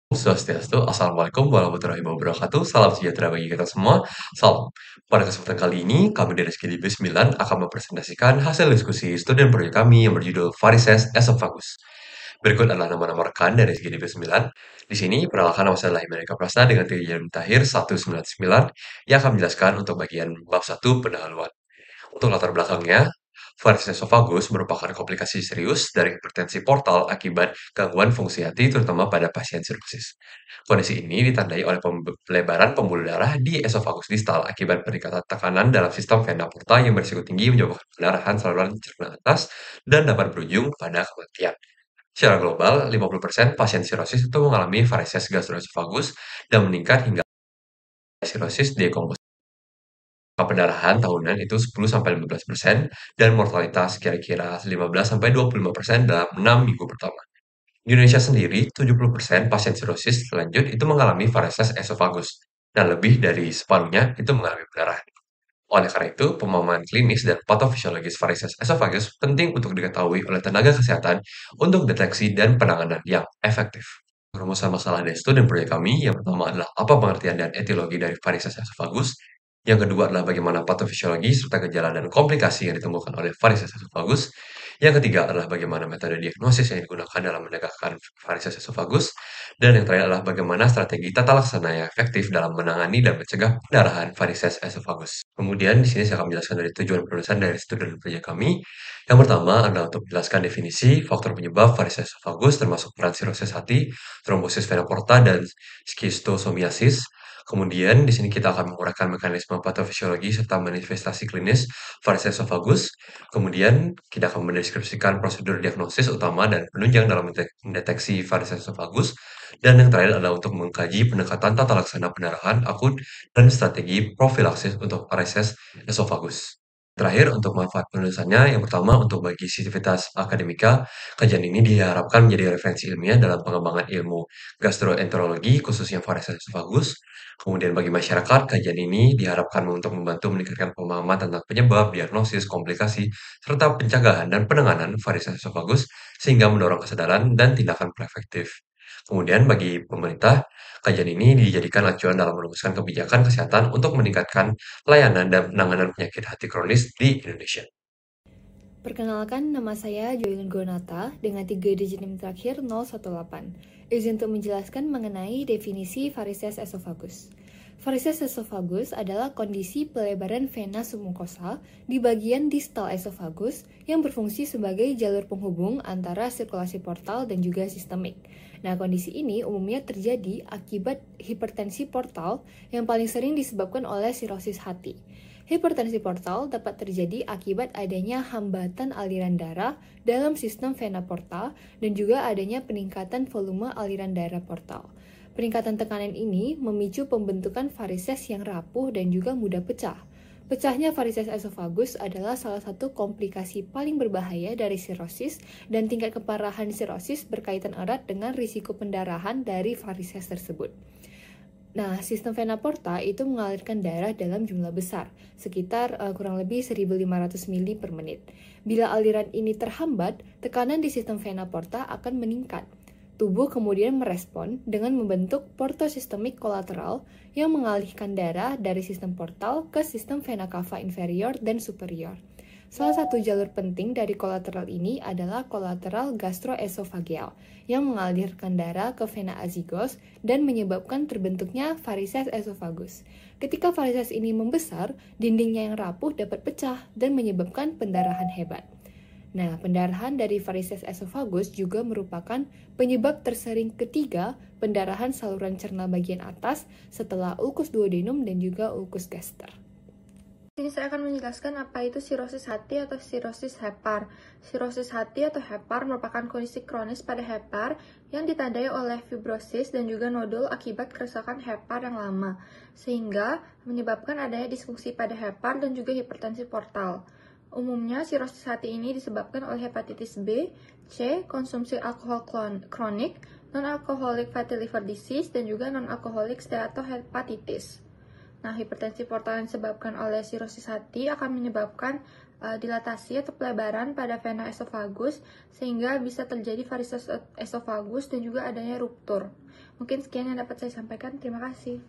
Swastiastu, Assalamualaikum warahmatullahi wabarakatuh, salam sejahtera bagi kita semua, salam. Pada kesempatan kali ini, kami dari SKDB 9 akan mempresentasikan hasil diskusi studi proyek kami yang berjudul Varices Esophagus. Berikut adalah nama-nama rekan dari SKDB 9. Di sini, perkenalkan nama saya adalah Imelika Prasna dengan Tirjan Tahir 199 yang akan menjelaskan untuk bagian bab 1 pendahuluan. Untuk latar belakangnya, varices esophagus merupakan komplikasi serius dari hipertensi portal akibat gangguan fungsi hati terutama pada pasien sirosis. Kondisi ini ditandai oleh pelebaran pembuluh darah di esophagus distal akibat peningkatan tekanan dalam sistem vena porta yang berisiko tinggi menyebabkan pendarahan saluran cerna atas dan dapat berujung pada kematian. Secara global, 50% pasien sirosis itu mengalami varises gastroesophagus dan meningkat hingga sirosis dekomposisi. Pendarahan tahunan itu 10-15% dan mortalitas kira-kira 15-25% dalam 6 minggu pertama. Di Indonesia sendiri, 70% pasien sirosis lanjut itu mengalami varises esophagus, dan lebih dari separuhnya itu mengalami pendarahan. Oleh karena itu, pemahaman klinis dan patofisiologis varises esophagus penting untuk diketahui oleh tenaga kesehatan untuk deteksi dan penanganan yang efektif. Rumusan masalah dari studi dan proyek kami, yang pertama adalah apa pengertian dan etiologi dari varises esophagus, yang kedua adalah bagaimana patofisiologi serta gejala dan komplikasi yang ditemukan oleh varises esophagus, yang ketiga adalah bagaimana metode diagnosis yang digunakan dalam menegakkan varises esophagus, dan yang terakhir adalah bagaimana strategi tata laksana yang efektif dalam menangani dan mencegah pendarahan varises esophagus. Kemudian di sini saya akan menjelaskan dari tujuan penulisan dari studi dan proyek kami. Yang pertama adalah untuk menjelaskan definisi faktor penyebab varises esophagus termasuk peran sirosis hati, trombosis vena porta, dan skistosomiasis. Kemudian di sini kita akan menguraikan mekanisme patofisiologi serta manifestasi klinis varises esophagus. Kemudian kita akan mendeskripsikan prosedur diagnosis utama dan penunjang dalam mendeteksi varises esophagus. Dan yang terakhir adalah untuk mengkaji pendekatan tata laksana pendarahan akut dan strategi profilaksis untuk varises esophagus. Terakhir, untuk manfaat penulisannya, yang pertama untuk bagi sivitas akademika, kajian ini diharapkan menjadi referensi ilmiah dalam pengembangan ilmu gastroenterologi, khususnya varises esophagus. Kemudian bagi masyarakat, kajian ini diharapkan untuk membantu meningkatkan pemahaman tentang penyebab, diagnosis, komplikasi, serta pencegahan dan penanganan varises esophagus, sehingga mendorong kesadaran dan tindakan preventif. Kemudian bagi pemerintah, kajian ini dijadikan acuan dalam merumuskan kebijakan kesehatan untuk meningkatkan pelayanan dan penanganan penyakit hati kronis di Indonesia. Perkenalkan, nama saya Joylin Gonata dengan 3 digit NIM terakhir 018. Izin untuk menjelaskan mengenai definisi varises esophagus. Varises esophagus adalah kondisi pelebaran vena submukosa di bagian distal esophagus yang berfungsi sebagai jalur penghubung antara sirkulasi portal dan juga sistemik. Nah, kondisi ini umumnya terjadi akibat hipertensi portal yang paling sering disebabkan oleh sirosis hati. Hipertensi portal dapat terjadi akibat adanya hambatan aliran darah dalam sistem vena portal dan juga adanya peningkatan volume aliran darah portal. Peningkatan tekanan ini memicu pembentukan varises yang rapuh dan juga mudah pecah. Pecahnya varises esophagus adalah salah satu komplikasi paling berbahaya dari sirosis dan tingkat keparahan sirosis berkaitan erat dengan risiko pendarahan dari varises tersebut. Nah, sistem vena porta itu mengalirkan darah dalam jumlah besar, sekitar kurang lebih 1.500 ml per menit. Bila aliran ini terhambat, tekanan di sistem vena porta akan meningkat. Tubuh kemudian merespon dengan membentuk portosistemik kolateral yang mengalihkan darah dari sistem portal ke sistem vena cava inferior dan superior. Salah satu jalur penting dari kolateral ini adalah kolateral gastroesophageal yang mengalirkan darah ke vena azygos dan menyebabkan terbentuknya varises esophagus. Ketika varises ini membesar, dindingnya yang rapuh dapat pecah dan menyebabkan pendarahan hebat. Nah, pendarahan dari varises esophagus juga merupakan penyebab tersering ketiga pendarahan saluran cerna bagian atas setelah ulkus duodenum dan juga ulkus gaster. Sini saya akan menjelaskan apa itu sirosis hati atau sirosis hepar. Sirosis hati atau hepar merupakan kondisi kronis pada hepar yang ditandai oleh fibrosis dan juga nodul akibat kerusakan hepar yang lama, sehingga menyebabkan adanya disfungsi pada hepar dan juga hipertensi portal. Umumnya, sirosis hati ini disebabkan oleh hepatitis B, C, konsumsi alkohol kronik, non-alcoholic fatty liver disease, dan juga non-alcoholic steatohepatitis. Nah, hipertensi portal yang disebabkan oleh sirosis hati akan menyebabkan dilatasi atau pelebaran pada vena esofagus sehingga bisa terjadi varises esofagus dan juga adanya ruptur. Mungkin sekian yang dapat saya sampaikan. Terima kasih.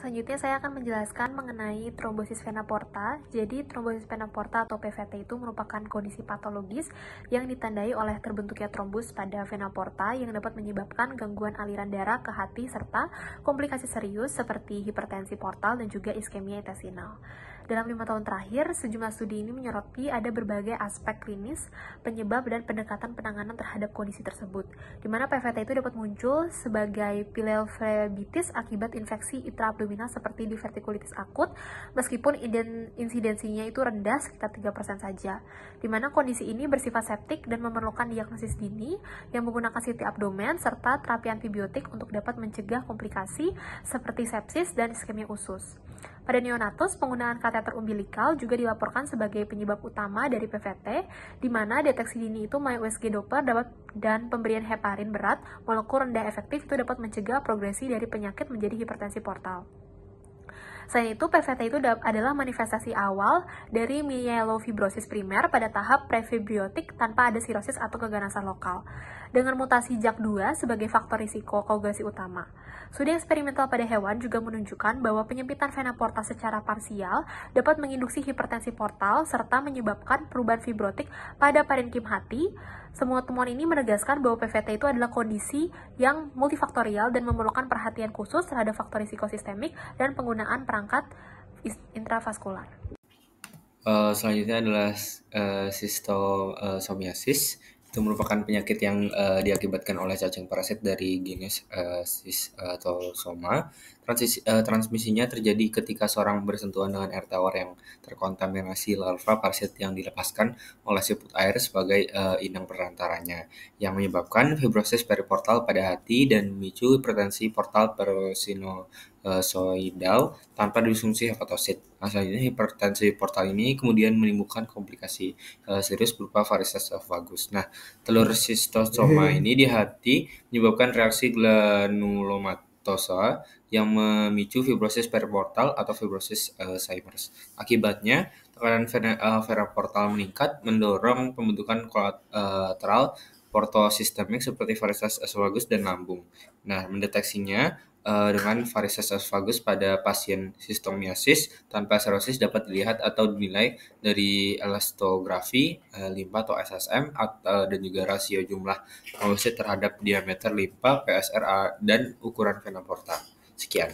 Selanjutnya saya akan menjelaskan mengenai trombosis vena porta. Jadi trombosis vena porta atau PVT itu merupakan kondisi patologis yang ditandai oleh terbentuknya trombus pada vena porta yang dapat menyebabkan gangguan aliran darah ke hati serta komplikasi serius seperti hipertensi portal dan juga iskemia intestinal. Dalam 5 tahun terakhir, sejumlah studi ini menyoroti ada berbagai aspek klinis, penyebab, dan pendekatan penanganan terhadap kondisi tersebut, di mana PVT itu dapat muncul sebagai pileophlebitis akibat infeksi intraabdominal seperti divertikulitis akut, meskipun insidensinya itu rendah sekitar 3% saja, di mana kondisi ini bersifat septik dan memerlukan diagnosis dini yang menggunakan CT abdomen serta terapi antibiotik untuk dapat mencegah komplikasi seperti sepsis dan iskemia usus. Pada neonatus, penggunaan kateter umbilikal juga dilaporkan sebagai penyebab utama dari PVT, di mana deteksi dini itu USG Doppler dan pemberian heparin berat, molekul rendah efektif itu dapat mencegah progresi dari penyakit menjadi hipertensi portal. Selain itu, PVT itu adalah manifestasi awal dari myelofibrosis primer pada tahap prefibriotik tanpa ada sirosis atau keganasan lokal, dengan mutasi JAK2 sebagai faktor risiko koagulasi utama. Studi eksperimental pada hewan juga menunjukkan bahwa penyempitan vena porta secara parsial dapat menginduksi hipertensi portal serta menyebabkan perubahan fibrotik pada parenkim hati. Semua temuan ini menegaskan bahwa PVT itu adalah kondisi yang multifaktorial dan memerlukan perhatian khusus terhadap faktor risiko sistemik dan penggunaan perangkat intravaskular. Selanjutnya adalah sistosomiasis. Itu merupakan penyakit yang diakibatkan oleh cacing parasit dari genus atau soma. Transmisinya terjadi ketika seorang bersentuhan dengan air tawar yang terkontaminasi larva parasit yang dilepaskan oleh siput air sebagai inang perantaranya, yang menyebabkan fibrosis periportal pada hati dan memicu hipertensi portal sinusoidal tanpa disfungsi hepatosit. Selanjutnya hipertensi portal ini kemudian menimbulkan komplikasi serius berupa varises esophagus. Nah, telur sistosoma ini di hati menyebabkan reaksi granulomatosa yang memicu fibrosis periportal atau fibrosis Seymers. Akibatnya, tekanan vena portal meningkat, mendorong pembentukan kolateral portosistemik seperti varises esophagus dan lambung. Nah, mendeteksinya dengan varises esophagus pada pasien sistomiasis tanpa serosis dapat dilihat atau dinilai dari elastografi limpa atau SSM dan juga rasio jumlah trombosit terhadap diameter limpa, PSR, dan ukuran vena porta. Sekian.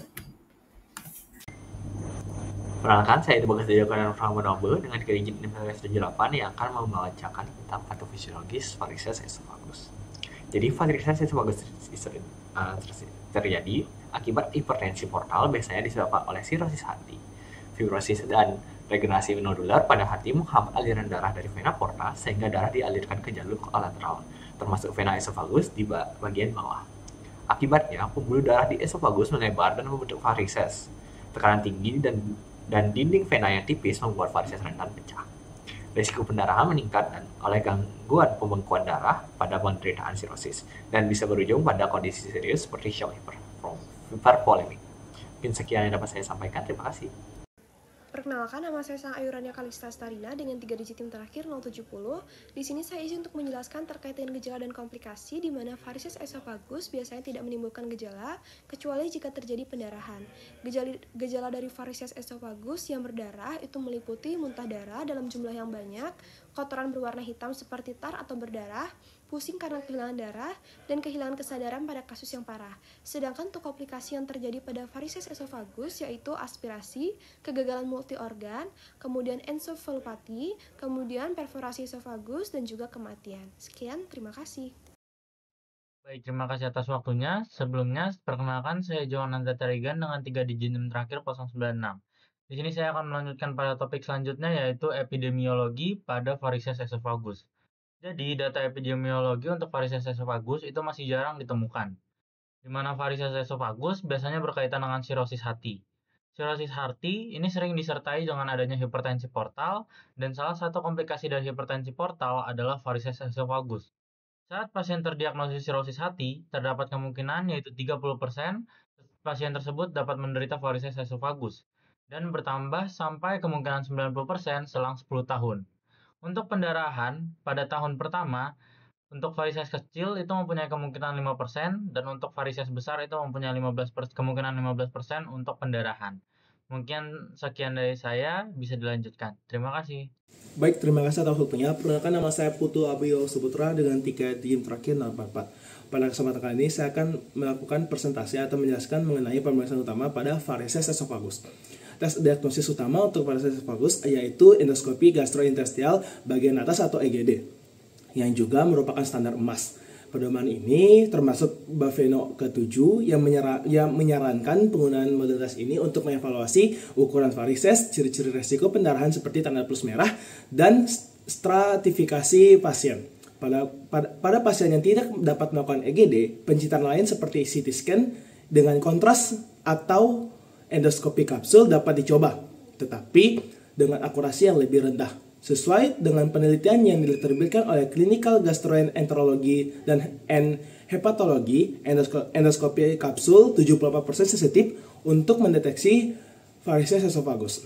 Perkenalkan, saya Bagas Dajakan Pramonobo dengan keringin 1978 yang akan membacakan tentang patofisiologis varises esophagus. Jadi varises esophagus terjadi akibat hipertensi portal, biasanya disebabkan oleh sirosis hati. Fibrosis dan regenerasi nodular pada hati menghambat aliran darah dari vena porta sehingga darah dialirkan ke jalur kolateral, termasuk vena esophagus di bagian bawah. Akibatnya, pembuluh darah di esophagus melebar dan membentuk varises. Tekanan tinggi dan dinding vena yang tipis membuat varises rentan pecah. Risiko pendarahan meningkat oleh gangguan pembekuan darah pada penderitaan sirosis dan bisa berujung pada kondisi serius seperti shock hipervolemik. Mungkin sekian yang dapat saya sampaikan. Terima kasih. Perkenalkan, nama saya Sang Ayurania Kalista Starina dengan 3 digit tim terakhir 070. Di sini saya izin untuk menjelaskan terkait dengan gejala dan komplikasi di mana varises esophagus biasanya tidak menimbulkan gejala kecuali jika terjadi pendarahan. Gejala dari varises esophagus yang berdarah itu meliputi muntah darah dalam jumlah yang banyak, kotoran berwarna hitam seperti tar atau berdarah, pusing karena kehilangan darah, dan kehilangan kesadaran pada kasus yang parah. Sedangkan untuk komplikasi yang terjadi pada varises esophagus yaitu aspirasi, kegagalan multi-organ, kemudian ensofalopati, kemudian perforasi esophagus, dan juga kematian. Sekian, terima kasih. Baik, terima kasih atas waktunya. Sebelumnya, perkenalkan saya Johananda Tarigan dengan 3 digit NIM terakhir 096. Di sini saya akan melanjutkan pada topik selanjutnya yaitu epidemiologi pada varises esophagus. Jadi, data epidemiologi untuk varises esophagus itu masih jarang ditemukan, di mana varises esophagus biasanya berkaitan dengan sirosis hati. Sirosis hati ini sering disertai dengan adanya hipertensi portal, dan salah satu komplikasi dari hipertensi portal adalah varises esophagus. Saat pasien terdiagnosis sirosis hati, terdapat kemungkinan yaitu 30% pasien tersebut dapat menderita varises esofagus dan bertambah sampai kemungkinan 90% selang 10 tahun. Untuk pendarahan, pada tahun pertama, untuk varises kecil itu mempunyai kemungkinan 5% dan untuk varises besar itu mempunyai kemungkinan 15% untuk pendarahan. Mungkin sekian dari saya, bisa dilanjutkan. Terima kasih. Baik, terima kasih atas waktunya. Perkenalkan, nama saya Putu Abiyo Suputra dengan 3 digit terakhir 044. Pada kesempatan kali ini saya akan melakukan presentasi atau menjelaskan mengenai pemeriksaan utama pada varises esofagus. Tes diagnosis utama untuk varises esofagus yaitu endoskopi gastrointestinal bagian atas atau EGD, yang juga merupakan standar emas. Pedoman ini termasuk Baveno ke-7 yang menyarankan penggunaan model tes ini untuk mengevaluasi ukuran varises, ciri-ciri resiko pendarahan seperti tanda plus merah, dan stratifikasi pasien. Pada pasien yang tidak dapat melakukan EGD, pencitraan lain seperti CT scan dengan kontras atau endoskopi kapsul dapat dicoba, tetapi dengan akurasi yang lebih rendah. Sesuai dengan penelitian yang diterbitkan oleh Clinical Gastroenterology dan Hepatology, endoskopi kapsul 78% sensitif untuk mendeteksi varises esofagus.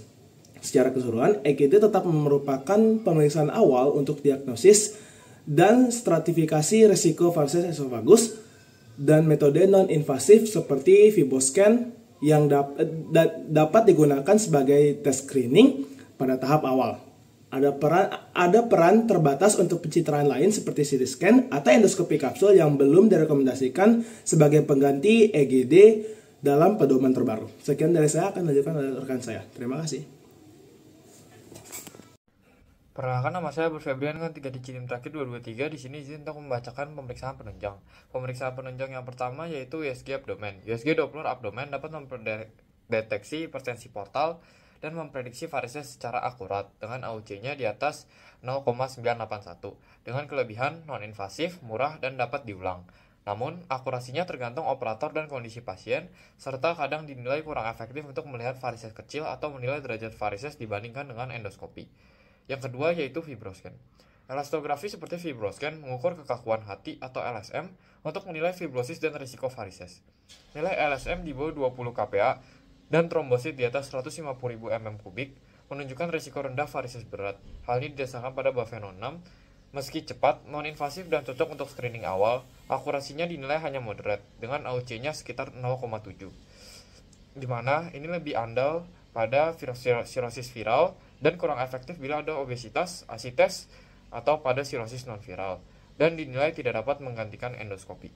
Secara keseluruhan, EGD tetap merupakan pemeriksaan awal untuk diagnosis dan stratifikasi risiko varises esofagus, dan metode non-invasif seperti FibroScan yang dapat digunakan sebagai tes screening pada tahap awal. Ada peran terbatas untuk pencitraan lain seperti CT scan atau endoskopi kapsul yang belum direkomendasikan sebagai pengganti EGD dalam pedoman terbaru. Sekian dari saya, akan lanjutkan oleh rekan saya. Terima kasih. Perkenalkan, nama saya Febrian dengan 3 digit terakhir 223. Di sini izin untuk membacakan pemeriksaan penunjang. Pemeriksaan penunjang yang pertama yaitu USG abdomen. USG Doppler abdomen dapat memperdeteksi hipertensi portal dan memprediksi varises secara akurat dengan AUC-nya di atas 0,981 dengan kelebihan non-invasif, murah, dan dapat diulang. Namun, akurasinya tergantung operator dan kondisi pasien, serta kadang dinilai kurang efektif untuk melihat varises kecil atau menilai derajat varises dibandingkan dengan endoskopi. Yang kedua yaitu FibroScan. Elastografi seperti FibroScan mengukur kekakuan hati atau LSM untuk menilai fibrosis dan risiko varises. Nilai LSM di bawah 20 kPa dan trombosit di atas 150.000 mm3 menunjukkan risiko rendah varises berat. Hal ini didasarkan pada Baveno 6. Meski cepat, non-invasif dan cocok untuk screening awal, akurasinya dinilai hanya moderate dengan AUC-nya sekitar 0,7, di mana ini lebih andal pada sirosis viral dan kurang efektif bila ada obesitas, asites, atau pada sirosis non-viral, dan dinilai tidak dapat menggantikan endoskopi.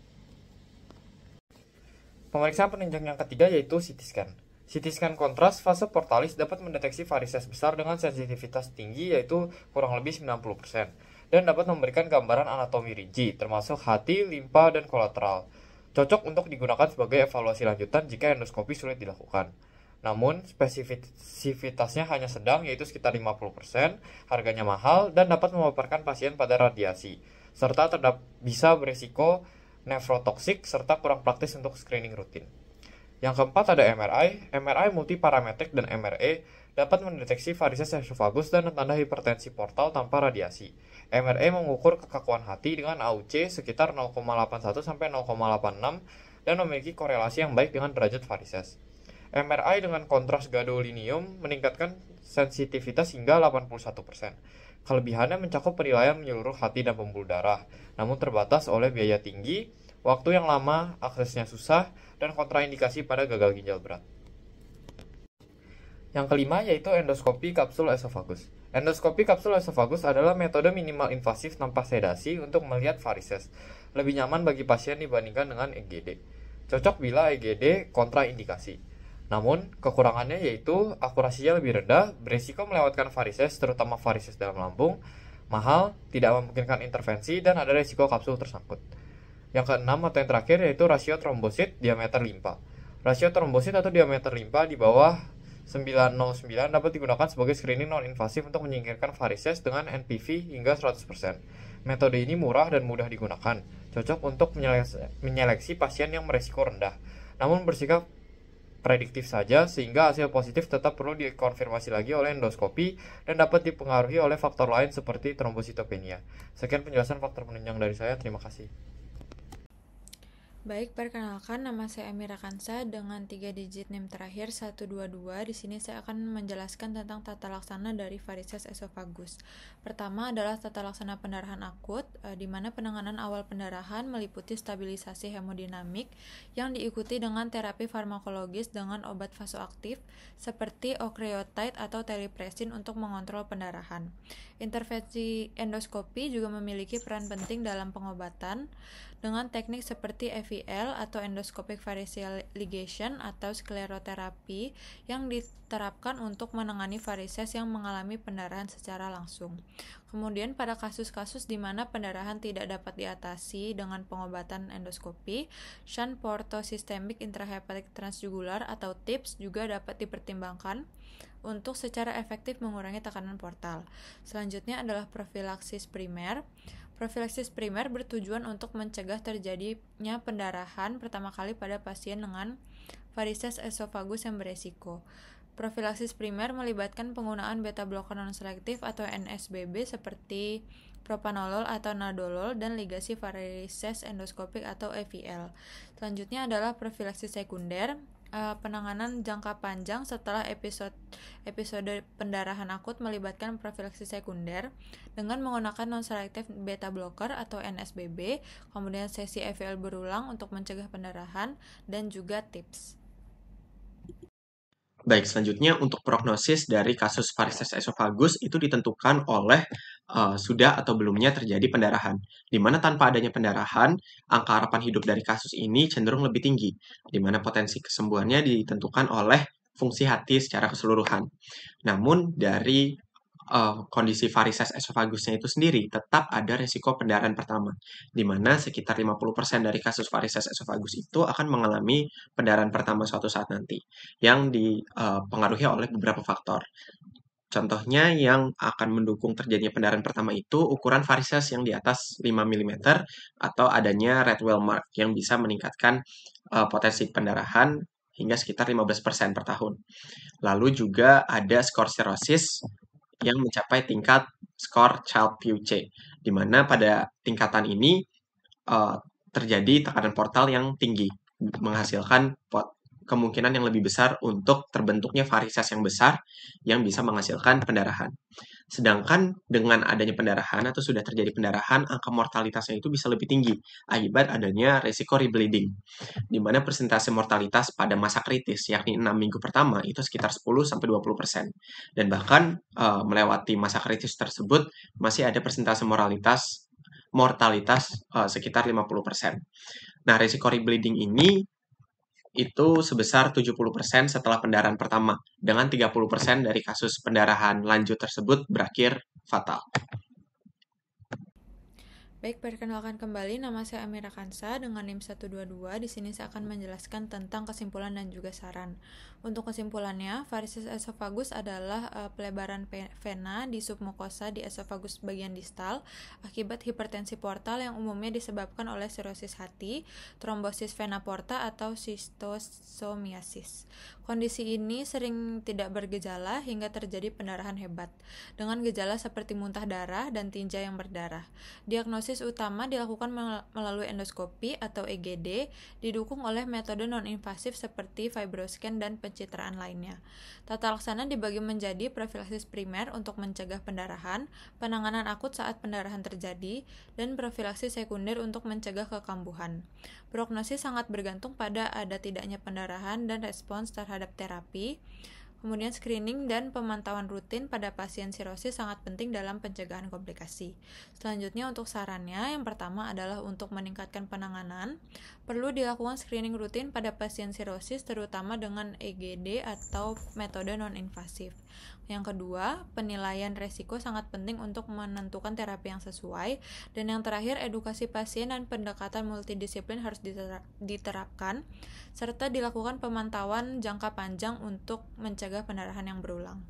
Pemeriksaan penunjang yang ketiga yaitu CT scan. CT scan kontras fase portalis dapat mendeteksi varises besar dengan sensitivitas tinggi yaitu kurang lebih 90% dan dapat memberikan gambaran anatomi rinci termasuk hati, limpa, dan kolateral. Cocok untuk digunakan sebagai evaluasi lanjutan jika endoskopi sulit dilakukan. Namun, spesifisitasnya hanya sedang yaitu sekitar 50%, harganya mahal, dan dapat memaparkan pasien pada radiasi, serta bisa berisiko nefrotoksik serta kurang praktis untuk screening rutin. Yang keempat ada MRI multiparametrik dan MRE dapat mendeteksi varises esofagus dan tanda hipertensi portal tanpa radiasi. MRE mengukur kekakuan hati dengan AUC sekitar 0,81 sampai 0,86 dan memiliki korelasi yang baik dengan derajat varises. MRI dengan kontras gadolinium meningkatkan sensitivitas hingga 81%. Kelebihannya mencakup penilaian menyeluruh hati dan pembuluh darah, namun terbatas oleh biaya tinggi, waktu yang lama, aksesnya susah, dan kontraindikasi pada gagal ginjal berat. Yang kelima yaitu endoskopi kapsul esofagus. Endoskopi kapsul esofagus adalah metode minimal invasif tanpa sedasi untuk melihat varises. Lebih nyaman bagi pasien dibandingkan dengan EGD. Cocok bila EGD kontraindikasi. Namun, kekurangannya yaitu akurasinya lebih rendah, berisiko melewatkan varises, terutama varises dalam lambung, mahal, tidak memungkinkan intervensi, dan ada risiko kapsul tersangkut. Yang keenam atau yang terakhir yaitu rasio trombosit diameter limpa. Rasio trombosit atau diameter limpa di bawah 909 dapat digunakan sebagai screening non-invasif untuk menyingkirkan varises dengan NPV hingga 100%. Metode ini murah dan mudah digunakan, cocok untuk menyeleksi pasien yang berisiko rendah, namun bersikap prediktif saja, sehingga hasil positif tetap perlu dikonfirmasi lagi oleh endoskopi dan dapat dipengaruhi oleh faktor lain seperti trombositopenia. Sekian penjelasan faktor penunjang dari saya, terima kasih. Baik, perkenalkan, nama saya Amira Kansa dengan 3 digit NIM terakhir 122. Di sini saya akan menjelaskan tentang tata laksana dari varises esophagus. Pertama adalah tata laksana pendarahan akut, di mana penanganan awal pendarahan meliputi stabilisasi hemodinamik yang diikuti dengan terapi farmakologis dengan obat vasoaktif seperti octreotide atau teripresin untuk mengontrol pendarahan. Intervensi endoskopi juga memiliki peran penting dalam pengobatan dengan teknik seperti EVL atau endoscopic variceal ligation atau skleroterapi yang diterapkan untuk menangani varises yang mengalami pendarahan secara langsung. Kemudian pada kasus-kasus di mana pendarahan tidak dapat diatasi dengan pengobatan endoskopi, shunt portosystemic intrahepatic transjugular atau TIPS juga dapat dipertimbangkan untuk secara efektif mengurangi tekanan portal. Selanjutnya adalah profilaksis primer. Profilaksis primer bertujuan untuk mencegah terjadinya pendarahan pertama kali pada pasien dengan varises esophagus yang beresiko. Profilaksis primer melibatkan penggunaan beta blocker non-selektif atau NSBB seperti propanolol atau nadolol dan ligasi varises endoskopik atau EVL. Selanjutnya adalah profilaksis sekunder. Penanganan jangka panjang setelah episode pendarahan akut melibatkan profilaksis sekunder dengan menggunakan non-selective beta blocker atau NSBB, kemudian sesi EVL berulang untuk mencegah pendarahan, dan juga TIPS. Baik, selanjutnya untuk prognosis dari kasus varises esophagus itu ditentukan oleh sudah atau belumnya terjadi pendarahan. Di mana tanpa adanya pendarahan, angka harapan hidup dari kasus ini cenderung lebih tinggi, di mana potensi kesembuhannya ditentukan oleh fungsi hati secara keseluruhan. Namun dari kondisi varises esofagusnya itu sendiri tetap ada resiko pendarahan pertama, di mana sekitar 50% dari kasus varises esofagus itu akan mengalami pendarahan pertama suatu saat nanti, yang dipengaruhi oleh beberapa faktor. Contohnya yang akan mendukung terjadinya pendarahan pertama itu ukuran varises yang di atas 5 mm atau adanya Redwell mark yang bisa meningkatkan potensi pendarahan hingga sekitar 15% per tahun. Lalu juga ada skor sirosis yang mencapai tingkat skor Child-Pugh, di mana pada tingkatan ini terjadi tekanan portal yang tinggi, menghasilkan kemungkinan yang lebih besar untuk terbentuknya varises yang besar yang bisa menghasilkan pendarahan. Sedangkan dengan adanya pendarahan atau sudah terjadi pendarahan, angka mortalitasnya itu bisa lebih tinggi akibat adanya resiko rebleeding, di mana persentase mortalitas pada masa kritis, yakni 6 minggu pertama, itu sekitar 10-20%. Dan bahkan melewati masa kritis tersebut, masih ada persentase mortalitas sekitar 50%. Nah, resiko rebleeding ini itu sebesar 70% setelah pendarahan pertama, dengan 30% dari kasus pendarahan lanjut tersebut berakhir fatal. Baik, perkenalkan kembali, nama saya Amira Kansa dengan NIM 122. Di sini saya akan menjelaskan tentang kesimpulan dan juga saran. Untuk kesimpulannya, varises esophagus adalah pelebaran vena di submukosa di esophagus bagian distal akibat hipertensi portal yang umumnya disebabkan oleh sirosis hati, trombosis vena porta atau sistosomiasis. Kondisi ini sering tidak bergejala hingga terjadi pendarahan hebat, dengan gejala seperti muntah darah dan tinja yang berdarah. Diagnosis utama dilakukan melalui endoskopi atau EGD, didukung oleh metode non-invasif seperti fibroscan dan pencitraan lainnya. Tata laksana dibagi menjadi profilaksis primer untuk mencegah pendarahan, penanganan akut saat pendarahan terjadi, dan profilaksis sekunder untuk mencegah kekambuhan. Prognosis sangat bergantung pada ada tidaknya pendarahan dan respons terhadap terapi. Kemudian screening dan pemantauan rutin pada pasien sirosis sangat penting dalam pencegahan komplikasi. Selanjutnya untuk sarannya, yang pertama adalah untuk meningkatkan penanganan. Perlu dilakukan screening rutin pada pasien sirosis terutama dengan EGD atau metode non-invasif. Yang kedua, penilaian resiko sangat penting untuk menentukan terapi yang sesuai. Dan yang terakhir, edukasi pasien dan pendekatan multidisiplin harus diterapkan, serta dilakukan pemantauan jangka panjang untuk mencegah pendarahan yang berulang.